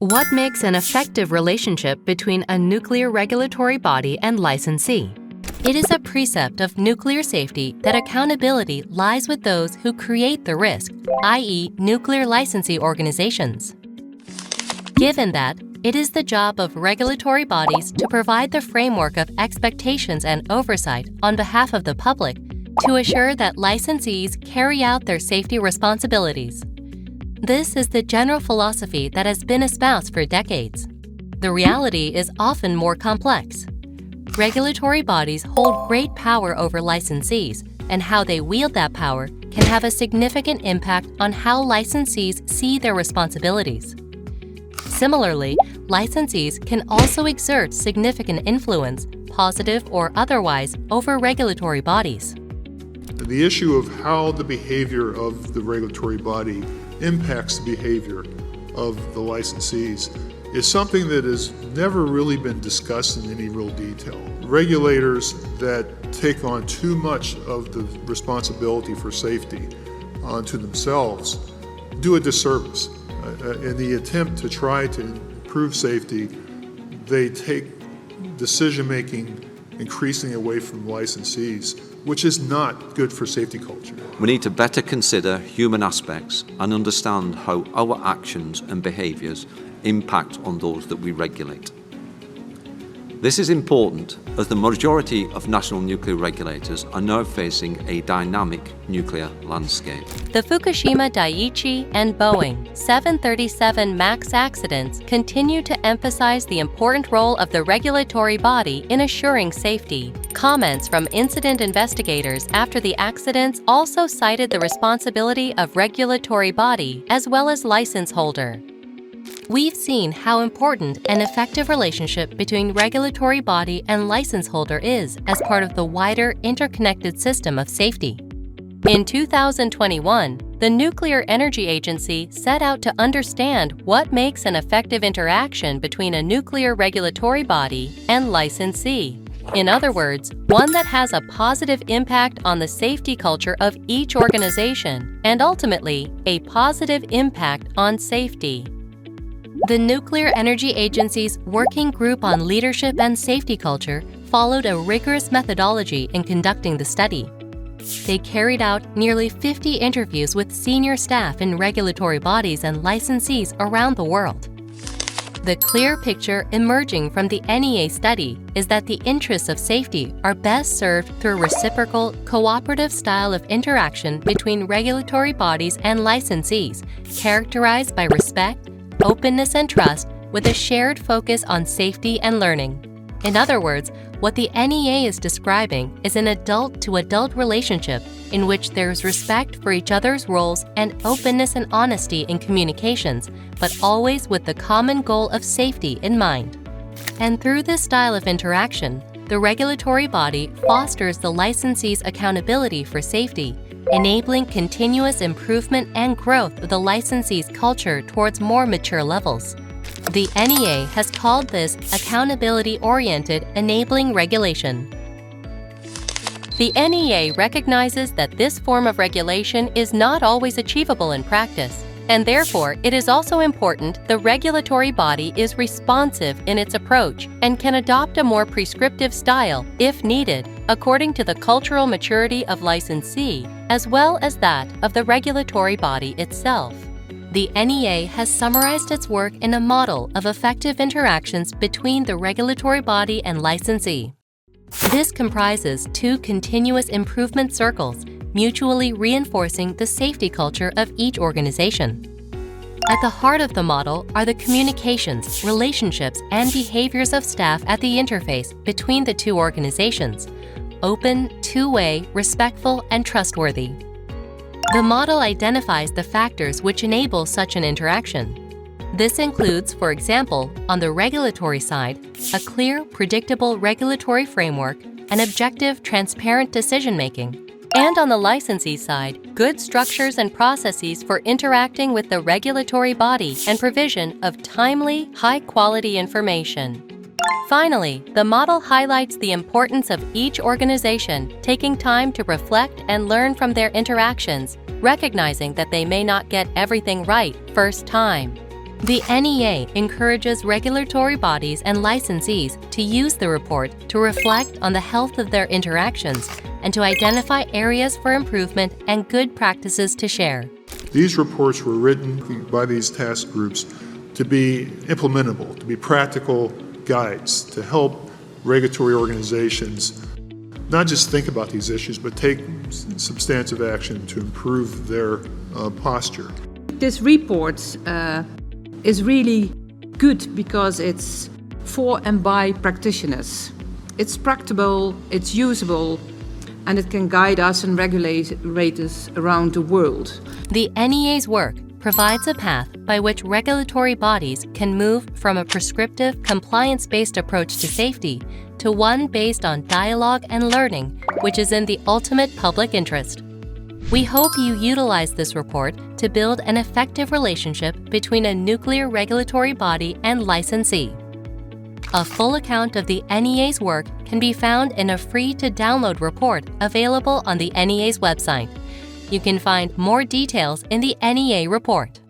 What makes an effective relationship between a nuclear regulatory body and licensee? It is a precept of nuclear safety that accountability lies with those who create the risk, i.e., nuclear licensee organizations. Given that, it is the job of regulatory bodies to provide the framework of expectations and oversight on behalf of the public to assure that licensees carry out their safety responsibilities. This is the general philosophy that has been espoused for decades. The reality is often more complex. Regulatory bodies hold great power over licensees, and how they wield that power can have a significant impact on how licensees see their responsibilities. Similarly, licensees can also exert significant influence, positive or otherwise, over regulatory bodies. The issue of how the behavior of the regulatory body impacts the behavior of the licensees is something that has never really been discussed in any real detail. Regulators that take on too much of the responsibility for safety onto themselves do a disservice. In the attempt to try to improve safety, they take decision-making increasingly away from licensees, which is not good for safety culture. We need to better consider human aspects and understand how our actions and behaviours impact on those that we regulate. This is important as the majority of national nuclear regulators are now facing a dynamic nuclear landscape. The Fukushima Daiichi and Boeing 737 MAX accidents continue to emphasize the important role of the regulatory body in assuring safety. Comments from incident investigators after the accidents also cited the responsibility of regulatory body as well as license holder. We've seen how important an effective relationship between regulatory body and license holder is as part of the wider interconnected system of safety. In 2021, the Nuclear Energy Agency set out to understand what makes an effective interaction between a nuclear regulatory body and licensee. In other words, one that has a positive impact on the safety culture of each organization and ultimately a positive impact on safety. The Nuclear Energy Agency's Working Group on Leadership and Safety Culture followed a rigorous methodology in conducting the study. They carried out nearly 50 interviews with senior staff in regulatory bodies and licensees around the world. The clear picture emerging from the NEA study is that the interests of safety are best served through a reciprocal, cooperative style of interaction between regulatory bodies and licensees, characterized by respect, openness and trust, with a shared focus on safety and learning. In other words, what the NEA is describing is an adult-to-adult relationship in which there's respect for each other's roles and openness and honesty in communications, but always with the common goal of safety in mind. And through this style of interaction, the regulatory body fosters the licensee's accountability for safety, enabling continuous improvement and growth of the licensee's culture towards more mature levels. The NEA has called this accountability-oriented enabling regulation. The NEA recognizes that this form of regulation is not always achievable in practice, and therefore it is also important the regulatory body is responsive in its approach and can adopt a more prescriptive style, if needed, according to the cultural maturity of licensee, as well as that of the regulatory body itself. The NEA has summarized its work in a model of effective interactions between the regulatory body and licensee. This comprises two continuous improvement circles, mutually reinforcing the safety culture of each organization. At the heart of the model are the communications, relationships, and behaviors of staff at the interface between the two organizations: open, two-way, respectful, and trustworthy. The model identifies the factors which enable such an interaction. This includes, for example, on the regulatory side, a clear, predictable regulatory framework and objective, transparent decision-making. And on the licensee side, good structures and processes for interacting with the regulatory body and provision of timely, high-quality information. Finally, the model highlights the importance of each organization taking time to reflect and learn from their interactions, recognizing that they may not get everything right first time. The NEA encourages regulatory bodies and licensees to use the report to reflect on the health of their interactions and to identify areas for improvement and good practices to share. These reports were written by these task groups to be implementable, to be practical guides, to help regulatory organizations not just think about these issues, but take substantive action to improve their posture. This report is really good because it's for and by practitioners. It's practicable, it's usable, and it can guide us and regulators around the world. The NEA's work provides a path by which regulatory bodies can move from a prescriptive, compliance-based approach to safety to one based on dialogue and learning, which is in the ultimate public interest. We hope you utilize this report to build an effective relationship between a nuclear regulatory body and licensee. A full account of the NEA's work can be found in a free-to-download report available on the NEA's website. You can find more details in the NEA report.